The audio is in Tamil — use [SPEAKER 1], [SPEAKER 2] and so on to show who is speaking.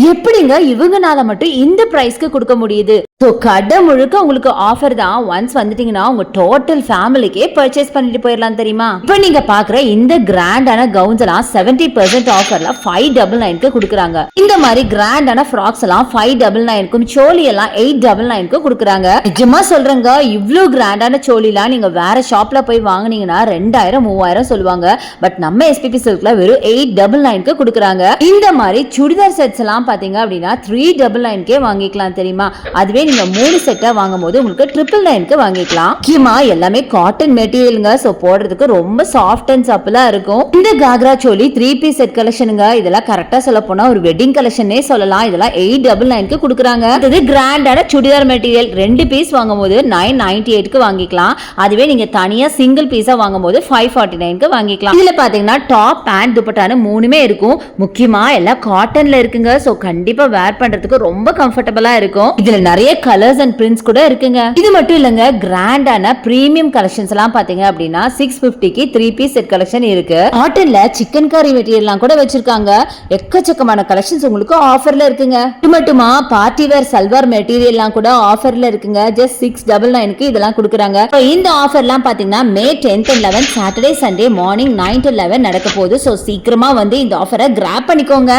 [SPEAKER 1] எப்படிங்க இவங்கனால மட்டும் இந்த பிரைஸ்க்கு கொடுக்க முடியுது? சோ கடை முழுக்க உங்களுக்கு ஆஃபர் தான். ஒன்ஸ் வந்துட்டீங்கன்னா உங்க டோட்டல் ஃபேமிலிக்கே பர்ச்சேஸ் பண்ணிட்டு போயிடலாம் தெரியுமா? இப்ப நீங்க பாக்குற இந்த கிராண்டான கவுன்ஸ் எல்லாம் 70% ஆஃபர்ல 599க்கு கொடுக்குறாங்க. இந்த மாதிரி கிராண்டான ஃப்ராக்ஸ் எல்லாம் 599க்கும், சோலி எல்லாம் 899க்கு கொடுக்குறாங்க. நிஜமா சொல்றேங்க, இவ்ளோ கிராண்டான சோலி எல்லாம் நீங்க வேற ஷாப்ல போய் வாங்குனீங்கன்னா 2000 3000 சொல்லுவாங்க. பட் நம்ம எஸ்பிபி சில்க்ல வெறும் 899க்கு கொடுக்குறாங்க. இந்த மாதிரி சுடிதார் செட்ஸ் எல்லாம் பாத்தீங்க அப்படின்னா 399க்கே வாங்கிக்கலாம் தெரியுமா? அதுவே நீங்க 3 செட்டா வாங்கும்போது உங்களுக்கு 999க்கு வாங்கிக்கலாம். முக்கியமா எல்லாமே காட்டன் மெட்டீரியல்ங்க. சோ போடுறதுக்கு ரொம்ப சாஃப்ட் அண்ட் சப்பிளா இருக்கும். இந்த காக்ரா சோலி 3 பீஸ் செட் கலெக்ஷனுங்க. இதெல்லாம் கரெக்டா சொல்ல போனா ஒரு வெட்டிங் கலெக்ஷனே சொல்லலாம். இதெல்லாம் 899க்கு கொடுக்குறாங்க. இது கிராண்டான சுடிதார் மெட்டீரியல் 2 பீஸ் வாங்கும்போது 998க்கு வாங்கிக்கலாம். அதுவே நீங்க தனியா சிங்கிள் பீஸா வாங்கும்போது 549க்கு வாங்கிக்கலாம். இதுல பாத்தீங்கன்னா டாப் பேண்ட் துப்பட்டான 3மே இருக்கும். முக்கியமா எல்லாம் காட்டன்ல இருக்குங்க. சோ கண்டிப்பா வேர் பண்றதுக்கு ரொம்ப கம்ஃபர்டபுளா இருக்கும். இதுல நிறைய கலர்ஸ் அண்ட் பிரிண்ட்ஸ் கூட இருக்குங்க. இது மட்டும் இல்லங்க, கிராண்டான பிரீமியம் கலெக்ஷன்ஸ் எல்லாம் பாத்தீங்க அப்படின்னா 650க்கு 3 பீஸ் செட் கலெக்ஷன் இருக்கு. காட்டன்ல சிக்கன் கரி மெட்டீரியல்லாம் கூட வச்சிருக்காங்க. எக்கச்சக்கமான கலெக்ஷன்ஸ் உங்களுக்கு ஆஃபர்ல இருக்குங்க. இது மட்டுமா பார்ட்டி வேர் சல்வார் மெட்டீரியல்லாம் கூட ஆஃபர்ல இருக்குங்க. ஜஸ்ட் 699க்கு இதெல்லாம் கொடுக்குறாங்க. இந்த ஆஃபர்லாம் பாத்தீங்கன்னா மே 10th and 11th Saturday Sunday morning 9 to 11 நடக்க போகுது. சோ சீக்கிரமா வந்து இந்த ஆஃபரை கிராப் பண்ணிக்கோங்க.